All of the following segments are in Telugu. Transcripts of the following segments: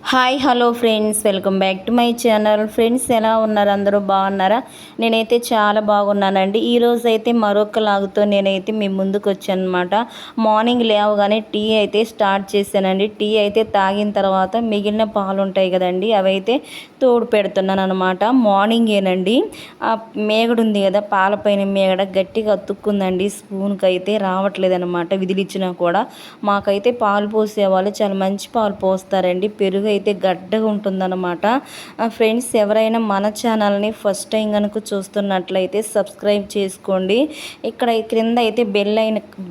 Hi hello friends, welcome back to my channel. Friends, ఎలా ఉన్నారు? అందరూ బాగున్నారా? నేనైతే చాలా బాగున్నానండి. ఈరోజు అయితే మరొక లాగుతో నేనైతే మీ ముందుకు వచ్చాను అనమాట. మార్నింగ్ లేవగానే టీ అయితే స్టార్ట్ చేశానండి. టీ అయితే తాగిన తర్వాత మిగిలిన పాలు ఉంటాయి కదండి, అవైతే తోడు పెడుతున్నాను అనమాట. మార్నింగేనండి. ఆ మేగడ ఉంది కదా, పాలపైన మేగడ గట్టిగా అతుక్కుందండి. స్పూన్కి అయితే రావట్లేదు అనమాట, విదిలిచ్చినా కూడా. మాకైతే పాలు పోసేవాళ్ళు చాలా మంచి పాలు పోస్తారండి. పెరుగు అయితే గడ్డగా ఉంటుందన్నమాట. ఫ్రెండ్స్, ఎవరైనా మన ఛానల్ని ఫస్ట్ టైం కనుక చూస్తున్నట్లయితే సబ్స్క్రైబ్ చేసుకోండి. ఇక్కడ క్రింద అయితే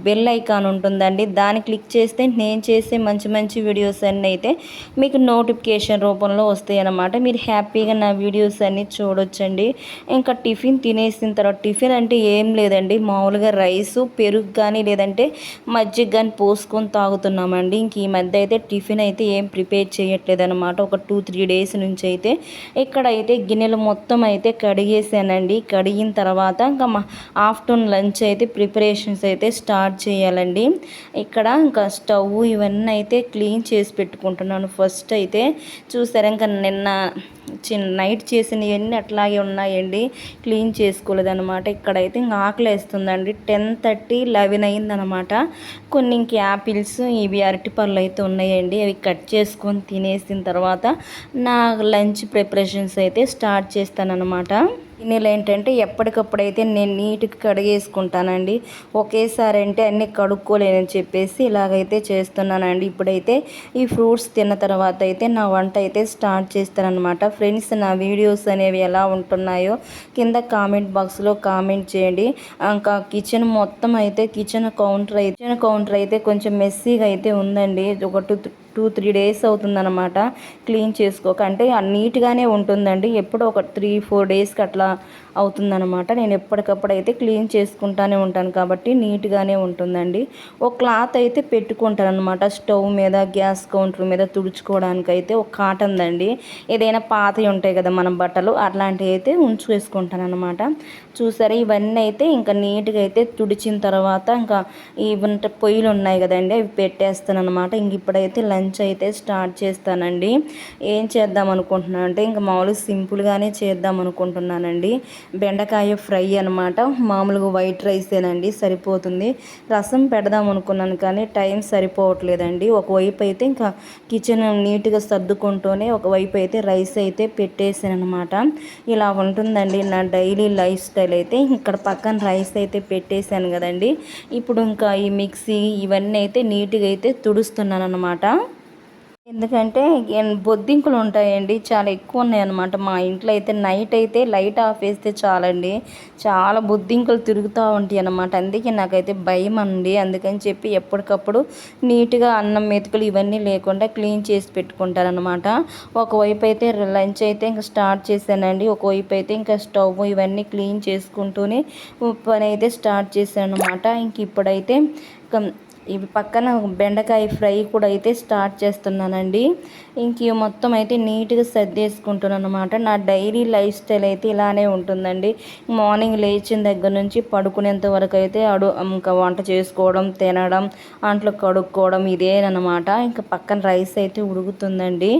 బెల్ ఐకాన్ ఉంటుందండి, దాన్ని క్లిక్ చేస్తే నేను చేసే మంచి మంచి వీడియోస్ అన్నీ అయితే మీకు నోటిఫికేషన్ రూపంలో వస్తాయి అన్నమాట. మీరు హ్యాపీగా నా వీడియోస్ అన్నీ చూడొచ్చండి. ఇంకా టిఫిన్ తినేసిన తర్వాత, టిఫిన్ అంటే ఏం లేదండి, మామూలుగా రైసు పెరుగు కానీ లేదంటే మజ్జిగ కానీ పోసుకొని తాగుతున్నామండి. ఇంక ఈ మధ్య అయితే టిఫిన్ అయితే ఏం ప్రిపేర్ చేయట్లేదు అనమాట. ఒక 2-3 డేస్ నుంచి అయితే ఇక్కడైతే గిన్నెలు మొత్తం అయితే కడిగేసానండి. కడిగిన తర్వాత ఇంకా ఆఫ్టర్నూన్ లంచ్ అయితే ప్రిపరేషన్స్ అయితే స్టార్ట్ చేయాలండి. ఇక్కడ ఇంకా స్టవ్ ఇవన్నీ అయితే క్లీన్ చేసి పెట్టుకుంటున్నాను. ఫస్ట్ అయితే చూసారా, ఇంకా నిన్న నైట్ చేసినవన్నీ అట్లాగే ఉన్నాయండి, క్లీన్ చేసుకోలేదన్నమాట. ఇక్కడైతే ఇంకా ఆకలి వేస్తుందండి. 10:30-11 అయిందనమాట. కొన్ని ఇంక యాపిల్స్, ఇవి అరటిపళ్ళు అయితే ఉన్నాయండి, అవి కట్ చేసుకొని తినేసిన తర్వాత నా లంచ్ ప్రిపరేషన్స్ అయితే స్టార్ట్ చేస్తానన్నమాట. గిన్నెలు ఏంటంటే ఎప్పటికప్పుడైతే నేను నీట్గా కడిగేసుకుంటానండి. ఒకేసారి అంటే అన్నీ కడుక్కోలేనని చెప్పేసి ఇలాగైతే చేస్తున్నానండి. ఇప్పుడైతే ఈ ఫ్రూట్స్ తిన్న తర్వాత అయితే నా వంట అయితే స్టార్ట్ చేస్తానన్నమాట. ఫ్రెండ్స్, నా వీడియోస్ అనేవి ఎలా ఉంటున్నాయో కింద కామెంట్ బాక్స్లో కామెంట్ చేయండి. ఇంకా కిచెన్ మొత్తం అయితే కిచెన్ కౌంటర్ అయితే కొంచెం మెస్సీగా అయితే ఉందండి. ఒక 2-3 డేస్ అవుతుందన్నమాట క్లీన్ చేసుకోక. అంటే నీట్గానే ఉంటుందండి, ఎప్పుడో ఒక 3-4 డేస్కి అట్లా అవుతుందన్నమాట. నేను ఎప్పటికప్పుడు అయితే క్లీన్ చేసుకుంటానే ఉంటాను కాబట్టి నీట్గానే ఉంటుందండి. ఒక క్లాత్ అయితే పెట్టుకుంటాను అనమాట స్టవ్ మీద, గ్యాస్ కౌంటర్ మీద తుడుచుకోవడానికి అయితే ఒక కాటన్ దండి. ఏదైనా పాతవి ఉంటాయి కదా మన బట్టలు, అట్లాంటివి అయితే ఉంచుకేసుకుంటాను అనమాట. చూసారా, ఇవన్నీ అయితే ఇంకా నీట్గా అయితే తుడిచిన తర్వాత ఇంకా ఈ పొయ్యిలు ఉన్నాయి కదండి, అవి పెట్టేస్తాను అనమాట. ఇంక ఇప్పుడైతే లంచ్ అయితే స్టార్ట్ చేస్తానండి. ఏం చేద్దాం అనుకుంటున్నాను అంటే ఇంకా మామూలుగా సింపుల్గానే చేద్దాం అనుకుంటున్నానండి. బెండకాయ ఫ్రై అనమాట. మామూలుగా వైట్ రైసేనండి, సరిపోతుంది. రసం పెడదాం అనుకున్నాను కానీ టైం సరిపోవట్లేదండి. ఒకవైపు అయితే ఇంకా కిచెన్ నీట్గా సర్దుకుంటూనే ఒకవైపు అయితే రైస్ అయితే పెట్టేసాను అనమాట. ఇలా ఉంటుందండి నా డైలీ లైఫ్ స్టైల్ అయితే. ఇక్కడ పక్కన రైస్ అయితే పెట్టేశాను కదండి. ఇప్పుడు ఇంకా ఈ మిక్సీ ఇవన్నీ అయితే నీట్గా అయితే తుడుస్తున్నాను అనమాట. ఎందుకంటే బొద్దింకలు ఉంటాయండి, చాలా ఎక్కువ ఉన్నాయన్నమాట మా ఇంట్లో. అయితే నైట్ అయితే లైట్ ఆఫ్ వేస్తే చాలండి, చాలా బొద్దింకలు తిరుగుతూ ఉంటాయి అన్నమాట. అందుకే నాకైతే భయం అండి. అందుకని చెప్పి ఎప్పటికప్పుడు నీట్గా అన్నం మెతుకులు ఇవన్నీ లేకుండా క్లీన్ చేసి పెట్టుకుంటారనమాట. ఒకవైపు అయితే లంచ్ అయితే ఇంకా స్టార్ట్ చేశానండి. ఒకవైపు అయితే ఇంకా స్టవ్ ఇవన్నీ క్లీన్ చేసుకుంటూనే పని అయితే స్టార్ట్ చేశాను అనమాట. ఇంక ఇప్పుడైతే ఇవి పక్కన బెండకాయ ఫ్రై కూడా అయితే స్టార్ట్ చేస్తున్నానండి. ఇంక మొత్తం అయితే నీట్గా సర్దేసుకుంటున్నాను అనమాట. నా డైలీ లైఫ్ స్టైల్ అయితే ఇలానే ఉంటుందండి. మార్నింగ్ లేచిన దగ్గర నుంచి పడుకునేంత వరకు అయితే ఇంకా వంట చేసుకోవడం, తినడం, అంట్లో కడుక్కోవడం ఇదేనమాట. ఇంకా పక్కన రైస్ అయితే ఉడుకుతుందండి.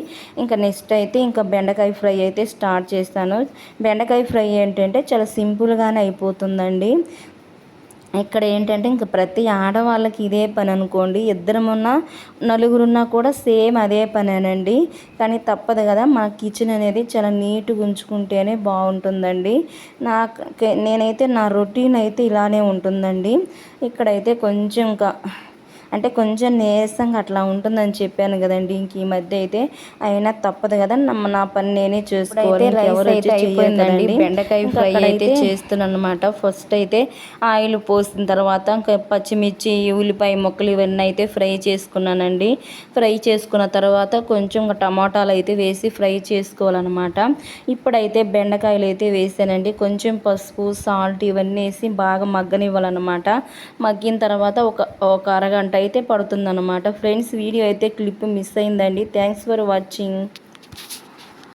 ఇంకా నెక్స్ట్ అయితే ఇంకా బెండకాయ ఫ్రై అయితే స్టార్ట్ చేస్తాను. బెండకాయ ఫ్రై ఏంటంటే చాలా సింపుల్గానే అయిపోతుందండి. ఇక్కడ ఏంటంటే ఇంకా ప్రతి ఆడవాళ్ళకి ఇదే పని అనుకోండి. ఇద్దరమున్నా నలుగురున్నా కూడా సేమ్ అదే పనేనండి. కానీ తప్పదు కదా, మన కిచెన్ అనేది చాలా నీట్గా ఉంచుకుంటేనే బాగుంటుందండి. నేనైతే నా రొటీన్ అయితే ఇలానే ఉంటుందండి. ఇక్కడైతే కొంచెం ఇంకా అంటే కొంచెం నీరసంగా అట్లా ఉంటుందని చెప్పాను కదండి. ఇంక ఈ మధ్య అయితే అయినా తప్పదు కదా, నా పని నేనే చేసుకోవాలి. ఎవరు అయితే అయిపోయిందండి. బెండకాయ ఫ్రై అయితే చేస్తున్నాను అనమాట. ఫస్ట్ అయితే ఆయిల్ పోసిన తర్వాత ఇంకా పచ్చిమిర్చి, ఉల్లిపాయ ముక్కలు ఇవన్నీ అయితే ఫ్రై చేసుకున్నానండి. ఫ్రై చేసుకున్న తర్వాత కొంచెం టమాటాలు అయితే వేసి ఫ్రై చేసుకోవాలన్నమాట. ఇప్పుడైతే బెండకాయలు అయితే వేసానండి. కొంచెం పసుపు, సాల్ట్ ఇవన్నీ వేసి బాగా మగ్గనివ్వాలన్నమాట. మగ్గిన తర్వాత ఒక అరగంట అయితే పడుతుందన్నమాట. ఫ్రెండ్స్, వీడియో అయితే క్లిప్ మిస్ అయిందండి. Thanks for watching.